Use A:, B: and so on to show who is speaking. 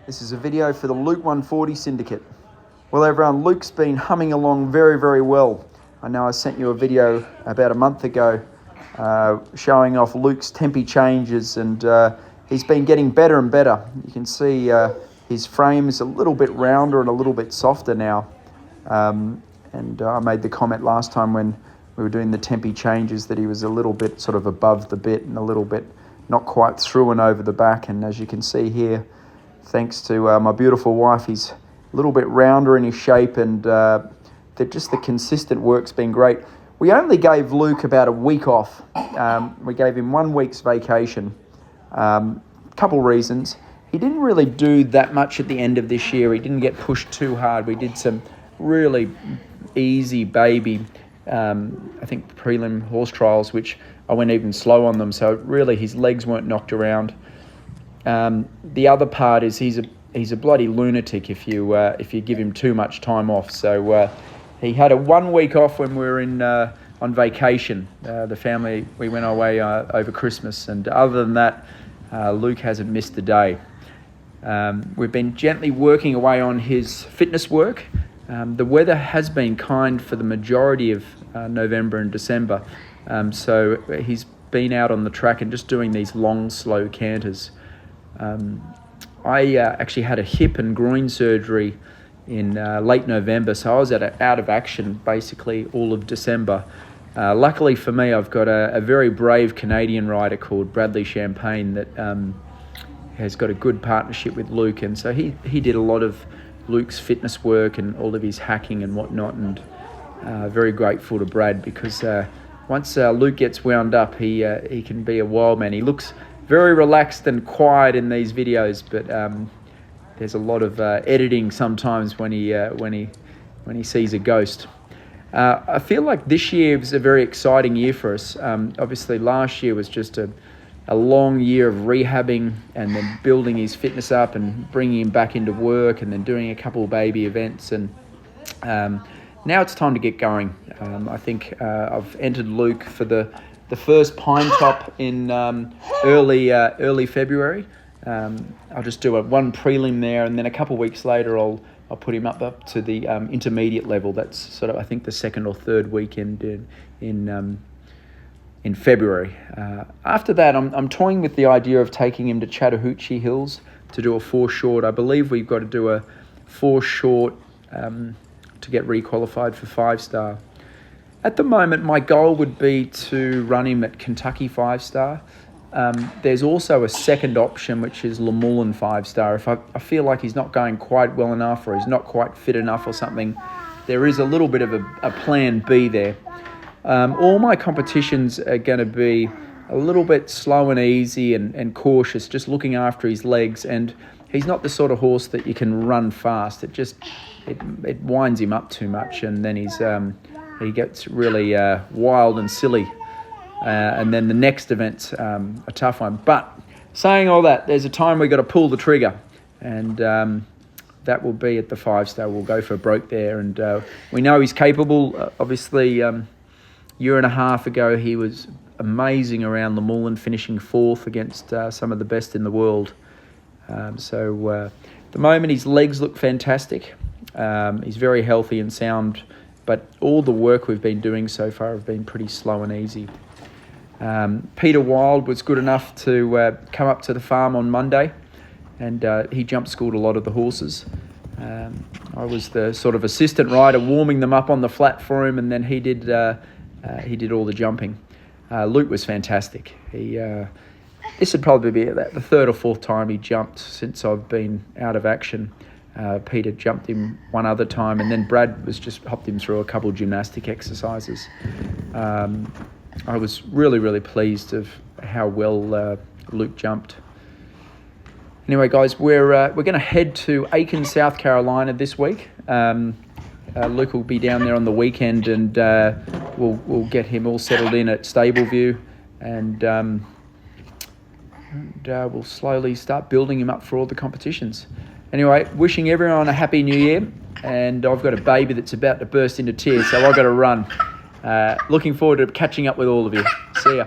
A: This is a video for the Luke 140 Syndicate. Well everyone, Luke's been humming along very, very well. I know I sent you a video about a month ago showing off Luke's tempi changes, and he's been getting better and better. You can see his frame is a little bit rounder and a little bit softer now. And I made the comment last time when we were doing the tempi changes that he was a little bit sort of above the bit and a little bit not quite through and over the back. And as you can see here, thanks to my beautiful wife, he's a little bit rounder in his shape, and just the consistent work's been great. We only gave Luke about a week off. We gave him 1 week's vacation. Couple reasons. He didn't really do that much at the end of this year. He didn't get pushed too hard. We did some really easy baby, I think prelim horse trials, which I went even slow on them. So really his legs weren't knocked around. The other part is he's a bloody lunatic if you give him too much time off. So he had a 1 week off when we were on vacation. The family, we went away over Christmas, and other than that, Luke hasn't missed a day. We've been gently working away on his fitness work. The weather has been kind for the majority of November and December, so he's been out on the track and just doing these long, slow canters. I actually had a hip and groin surgery in late November, so I was out of action basically all of December. Luckily for me, I've got a very brave Canadian rider called Bradley Champagne that has got a good partnership with Luke, and so he did a lot of Luke's fitness work and all of his hacking and whatnot, and very grateful to Brad, because once Luke gets wound up, he can be a wild man. He looks very relaxed and quiet in these videos, but there's a lot of editing sometimes when he sees a ghost. I feel like this year was a very exciting year for us. Obviously last year was just a long year of rehabbing and then building his fitness up and bringing him back into work and then doing a couple of baby events. And now it's time to get going. I think I've entered Luke for the first Pine Top in early February. I'll just do one prelim there, and then a couple of weeks later I'll put him up to the intermediate level. That's sort of, I think, the second or third weekend in February. After that, I'm toying with the idea of taking him to Chattahoochee Hills to do a 4 short. I believe we've got to do a 4 short to get requalified for 5-star. At the moment, my goal would be to run him at Kentucky 5-star. There's also a second option, which is Lemoulin 5-star. If I feel like he's not going quite well enough, or he's not quite fit enough or something, there is a little bit of a plan B there. All my competitions are going to be a little bit slow and easy and cautious, just looking after his legs. And he's not the sort of horse that you can run fast. It winds him up too much, and then he gets really wild and silly. And then the next event's a tough one. But saying all that, there's a time we've got to pull the trigger, and that will be at the 5-star. We'll go for a broke there, and we know he's capable. Obviously, year and a half ago, he was amazing around Lemoulin, finishing 4th against some of the best in the world. So at the moment, his legs look fantastic. He's very healthy and sound, but all the work we've been doing so far have been pretty slow and easy. Peter Wild was good enough to come up to the farm on Monday, and he jump schooled a lot of the horses. I was the sort of assistant rider, warming them up on the flat for him, and then he did all the jumping. Luke was fantastic. This would probably be the 3rd or 4th time he jumped since I've been out of action. Peter jumped him one other time, and then Brad was just hopped him through a couple of gymnastic exercises. I was really, really pleased of how well Luke jumped. Anyway, guys, we're going to head to Aiken, South Carolina this week. Luke will be down there on the weekend, and we'll get him all settled in at Stableview, and we'll slowly start building him up for all the competitions. Anyway, wishing everyone a happy new year, and I've got a baby that's about to burst into tears, so I've got to run. Looking forward to catching up with all of you. See ya.